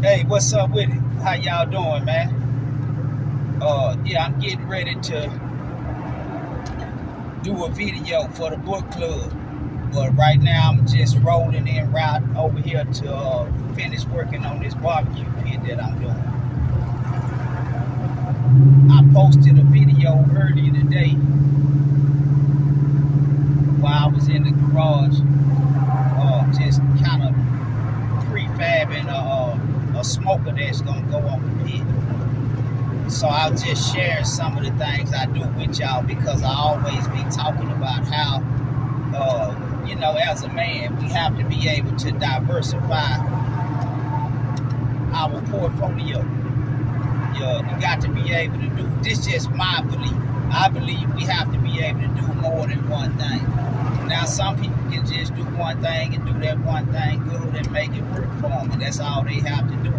Hey, what's up with it? How y'all doing, man? Yeah, I'm getting ready to do a video for the book club. But right now, I'm just rolling in route over here to finish working on this barbecue pit that I'm doing. I posted a video earlier today while I was in the garage, just kind of prefabbing a smoker that's gonna go on the pit. So I'll just share some of the things I do with y'all because I always be talking about how, as a man, we have to be able to diversify our portfolio. You got to be able to do, this just my belief. I believe we have to be able to do more than one thing. Now, some people can just do one thing and do that one thing good and make it work for them, and that's all they have to do.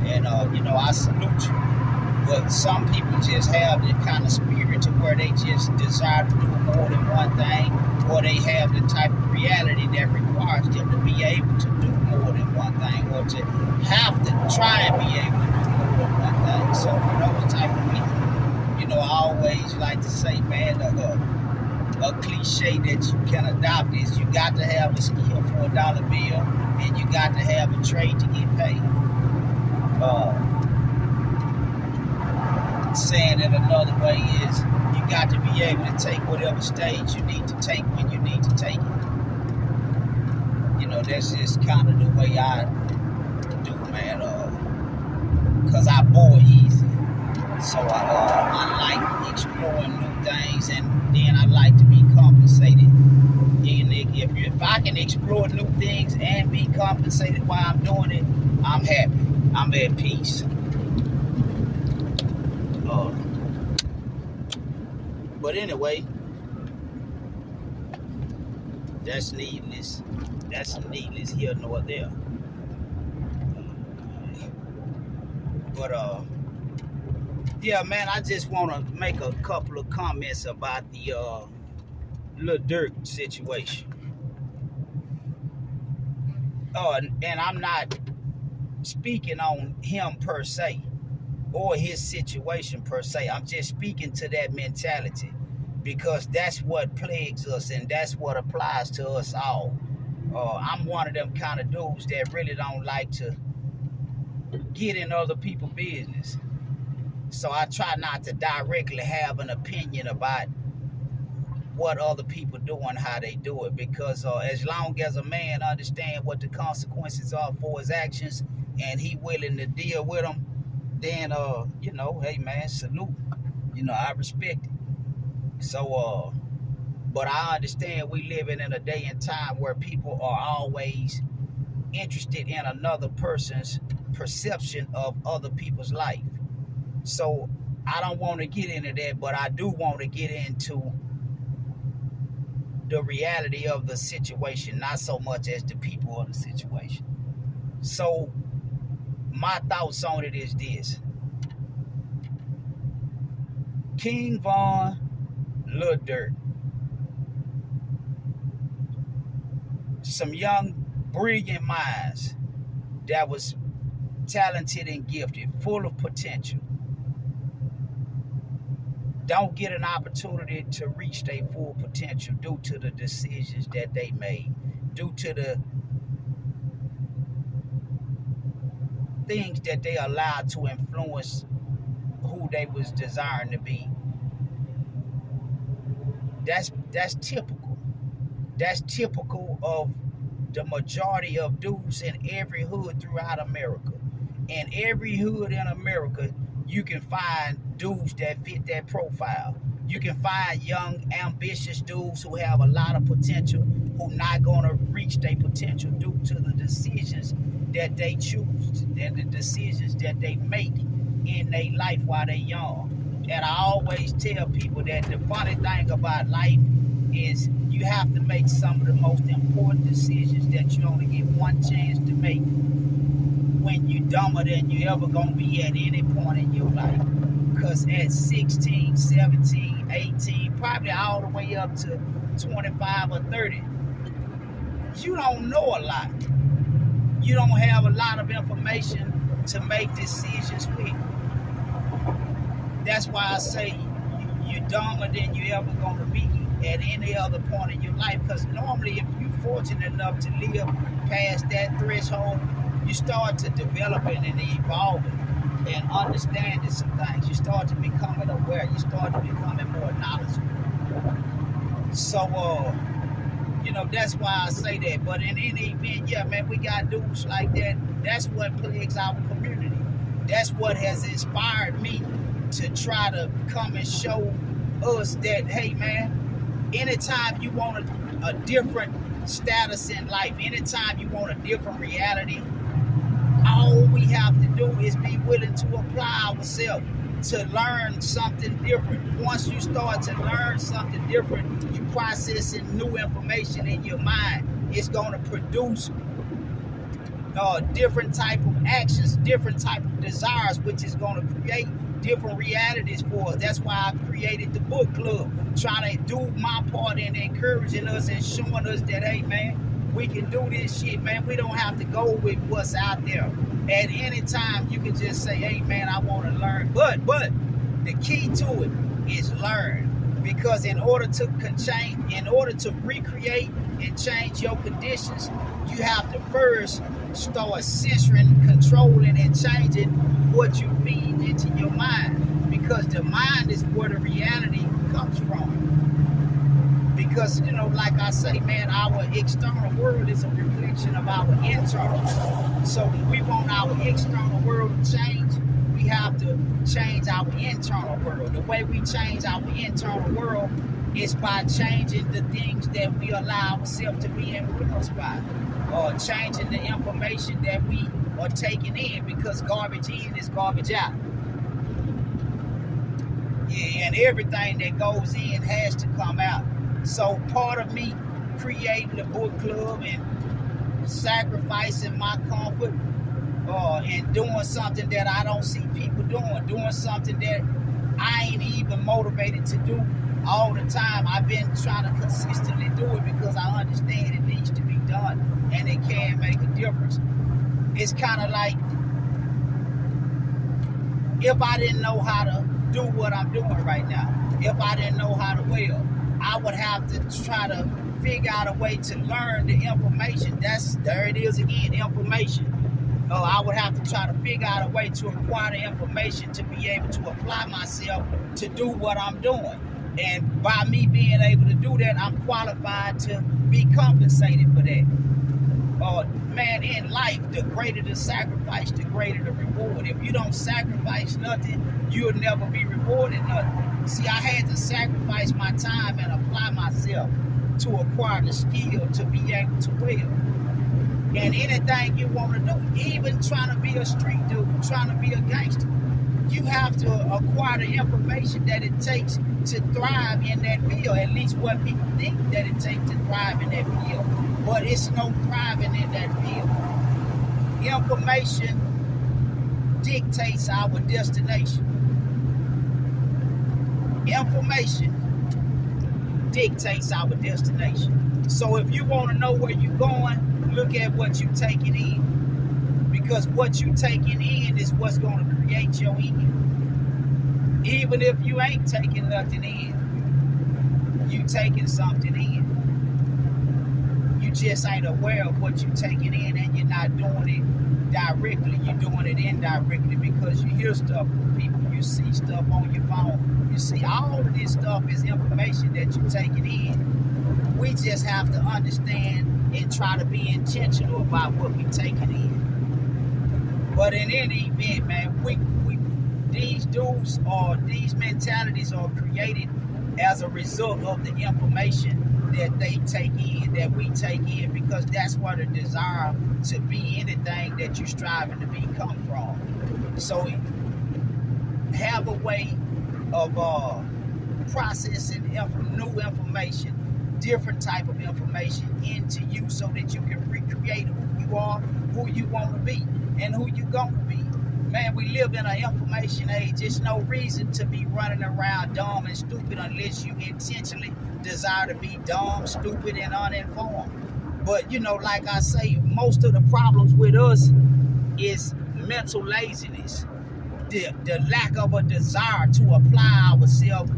And, I salute you. But some people just have the kind of spirit to where they just desire to do more than one thing, or they have the type of reality that requires them to be able to do more than one thing, or to have to try and be able to do more than one thing. So for those type of people, I always like to say, man, a cliche that you can adopt is you got to have a skill for $1 bill, and you got to have a trade to get paid. Saying it another way is you got to be able to take whatever stage you need to take when you need to take it. That's just kind of the way I do, man. Because I bore easy. So I like exploring new things, and then I like to be compensated. And if I can explore new things and be compensated while I'm doing it, I'm happy. I'm at peace. But anyway, that's needless. That's needless here nor there. But yeah, man, I just want to make a couple of comments about the little Durk situation. And I'm not speaking on him per se, or his situation per se. I'm just speaking to that mentality because that's what plagues us and that's what applies to us all. I'm one of them kind of dudes that really don't like to get in other people's business. So I try not to directly have an opinion about what other people do and how they do it, because as long as a man understands what the consequences are for his actions and he willing to deal with them, then hey man, salute. I respect it. So but I understand we living in a day and time where people are always interested in another person's perception of other people's life. So I don't want to get into that, but I do want to get into the reality of the situation, not so much as the people of the situation. So my thoughts on it is this: King Von, Lil Durk, some young, brilliant minds that was talented and gifted, full of potential, don't get an opportunity to reach their full potential due to the decisions that they made, due to the things that they allowed to influence who they was desiring to be. That's typical. That's typical of the majority of dudes in every hood throughout America. In every hood in America, you can find dudes that fit that profile. You can find young, ambitious dudes who have a lot of potential, who not gonna reach their potential due to the decisions that they choose and the decisions that they make in their life while they're young. And I always tell people that the funny thing about life is you have to make some of the most important decisions that you only get one chance to make when you're dumber than you ever gonna be at any point in your life. Because at 16, 17, 18, probably all the way up to 25 or 30, you don't know a lot. You don't have a lot of information to make decisions with. That's why I say you're dumber than you ever going to be at any other point in your life. Because normally, if you're fortunate enough to live past that threshold, you start to developing and evolving and understanding some things. You start to becoming aware. You start to becoming more knowledgeable. So, that's why I say that. But in any event, yeah, man, we got dudes like that. That's what plagues our community. That's what has inspired me to try to come and show us that, hey, man, anytime you want a different status in life, anytime you want a different reality, all we have to do is be willing to apply ourselves to learn something different. Once you start to learn something different, you processing new information in your mind. It's going to produce different type of actions, different type of desires, which is going to create different realities for us. That's why I created the book club, trying to do my part in encouraging us and showing us that, hey, man, we can do this shit, man. We don't have to go with what's out there. At any time, you can just say, hey, man, I want to learn. But the key to it is learn. Because in order to recreate and change your conditions, you have to first start censoring, controlling, and changing what you feed into your mind. Because the mind is where the reality comes from. Because, like I say, man, our external world is a reflection of our internal. So when we want our external world to change, we have to change our internal world. The way we change our internal world is by changing the things that we allow ourselves to be influenced by, or changing the information that we are taking in, because garbage in is garbage out. Yeah, and everything that goes in has to come out. So part of me creating the book club and sacrificing my comfort and doing something that I don't see people doing something that I ain't even motivated to do all the time. I've been trying to consistently do it because I understand it needs to be done and it can make a difference. It's kind of like if I didn't know how to do what I'm doing right now, if I didn't know how to weld, I would have to try to figure out a way to learn the information. There it is again, information. I would have to try to figure out a way to acquire the information to be able to apply myself to do what I'm doing. And by me being able to do that, I'm qualified to be compensated for that. Man, in life, the greater the sacrifice, the greater the reward. If you don't sacrifice nothing, you'll never be rewarded nothing. See, I had to sacrifice my time and apply myself to acquire the skill to be able to weld. And anything you want to do, even trying to be a street dude, trying to be a gangster, you have to acquire the information that it takes to thrive in that field, at least what people think that it takes to thrive in that field. But it's no thriving in that field. Information dictates our destination. Information dictates our destination. So if you want to know where you're going, look at what you're taking in. Because what you're taking in is what's going to create your end. Even if you ain't taking nothing in, you taking something in. You just ain't aware of what you're taking in, and you're not doing it directly. You're doing it indirectly because you hear stuff from people. You see stuff on your phone. You see all of this stuff is information that you're taking in. We just have to understand and try to be intentional about what we're taking in. But in any event, man, these dudes or these mentalities are created as a result of the information that they take in, that we take in, because that's where the desire to be anything that you're striving to be come from. So have a way of processing new information, different type of information into you so that you can recreate who you are, who you want to be, and who you're going to be. Man, we live in an information age. There's no reason to be running around dumb and stupid unless you intentionally desire to be dumb, stupid, and uninformed. But, like I say, most of the problems with us is mental laziness, the lack of a desire to apply ourselves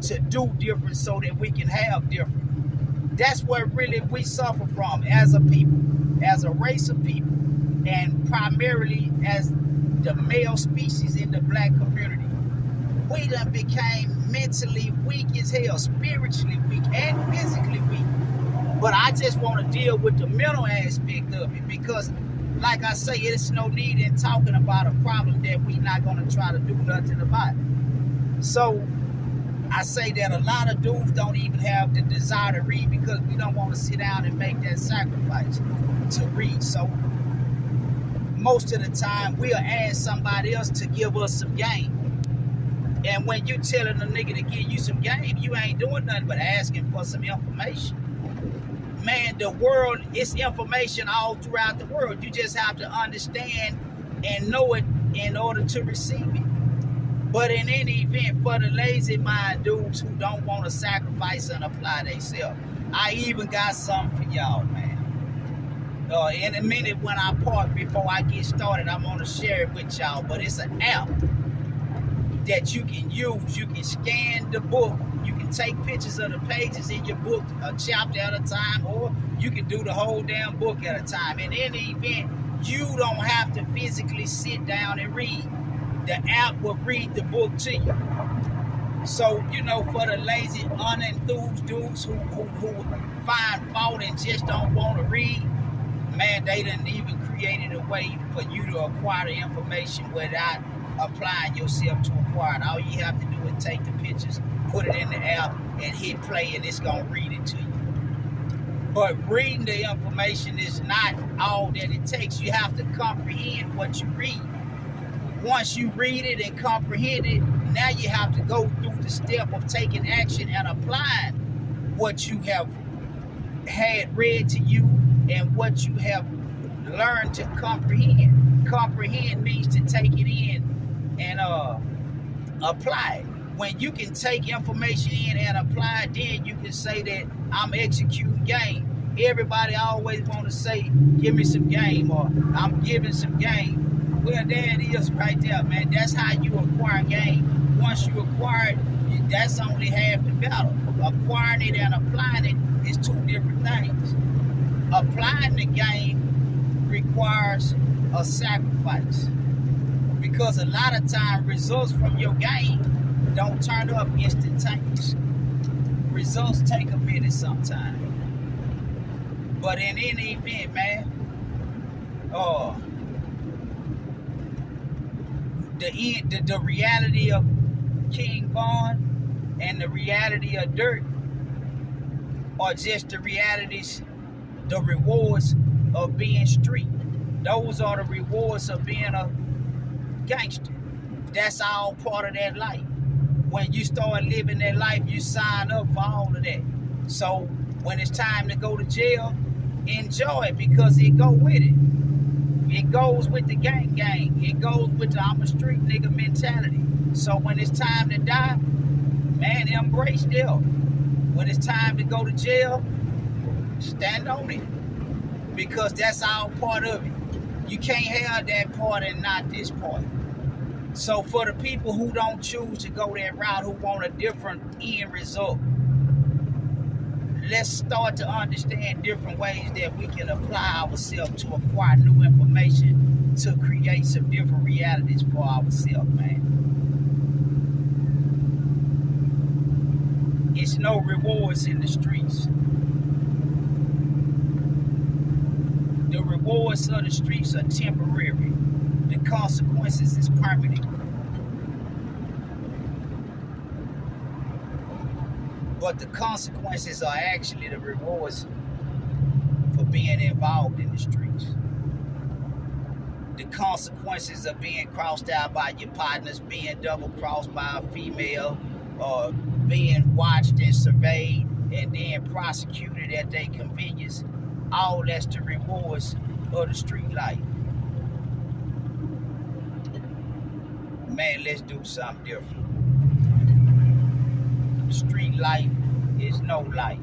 to do different so that we can have different. That's what really we suffer from as a people, as a race of people, and primarily as the male species in the black community. We done became mentally weak as hell, spiritually weak and physically weak. But I just want to deal with the mental aspect of it because, like I say, it's no need in talking about a problem that we're not going to try to do nothing about. So I say that a lot of dudes don't even have the desire to read because we don't want to sit down and make that sacrifice to read. So most of the time, we'll ask somebody else to give us some game. And when you telling a nigga to give you some game, you ain't doing nothing but asking for some information. Man, the world, it's information all throughout the world. You just have to understand and know it in order to receive it. But in any event, for the lazy mind dudes who don't want to sacrifice and apply themselves, I even got something for y'all, man. In a minute when I park, before I get started, I'm going to share it with y'all. But it's an app that you can use. You can scan the book. You can take pictures of the pages in your book, a chapter at a time, or you can do the whole damn book at a time. In any event, you don't have to physically sit down and read. The app will read the book to you. So, you know, for the lazy, unenthused dudes who find fault and just don't want to read, man, they done even created a way for you to acquire the information without applying yourself to acquire it. All you have to do is take the pictures, put it in the app, and hit play, and it's going to read it to you. But reading the information is not all that it takes. You have to comprehend what you read. Once you read it and comprehend it, now you have to go through the step of taking action and applying what you have had read to you and what you have learned to comprehend. Comprehend means to take it in and apply it. When you can take information in and apply it, then you can say that I'm executing game. Everybody always want to say, give me some game, or I'm giving some game. Well, there it is right there, man. That's how you acquire game. Once you acquire it, that's only half the battle. Acquiring it and applying it is two different things. Applying the game requires a sacrifice, because a lot of time results from your game don't turn up instantaneous. Results take a minute sometimes. But in any event, man, the reality of King Von and the reality of Durk are just the realities, the rewards of being street. Those are the rewards of being a gangster. That's all part of that life. When you start living that life, you sign up for all of that. So when it's time to go to jail, enjoy it, because it go with it. It goes with the gang. It goes with the I'm a street nigga mentality. So when it's time to die, man, embrace death. When it's time to go to jail, stand on it, because that's all part of it. You can't have that part and not this part. So for the people who don't choose to go that route, who want a different end result, let's start to understand different ways that we can apply ourselves to acquire new information to create some different realities for ourselves, man. It's no rewards in the streets. The rewards of the streets are temporary. The consequences is permanent. But the consequences are actually the rewards for being involved in the streets. The consequences of being crossed out by your partners, being double crossed by a female, or being watched and surveyed and then prosecuted at their convenience. All that's the rewards of the street life. Man, let's do something different. Street life is no life.